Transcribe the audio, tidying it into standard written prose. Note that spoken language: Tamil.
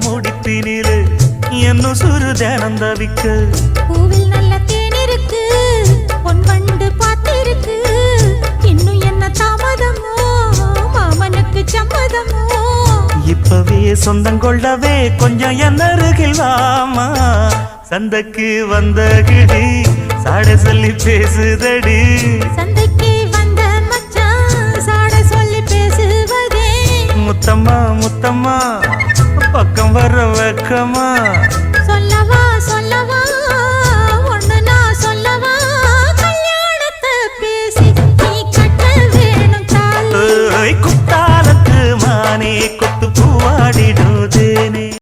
முடிப்பினிலே என்னும் சுரு தினம் தவிக்க பூவில் நல்ல தேன் இருக்கு பொன் வண்டு பார்த்திருக்கு இன்னும் என்ன தாமதமோ மாமனுக்கு சம்மதமோ இப்பவே சொந்தம் கொள்ளவே கொஞ்சம் என் அருகில் வாமா சந்தைக்கு வந்த கிடி சாட சொல்லி பேசுதடி சந்தைக்கு வந்த மச்சான் சாட சொல்லி பேசுவதே முத்தம்மா முத்தம்மா பக்கம் வர வெக்கமா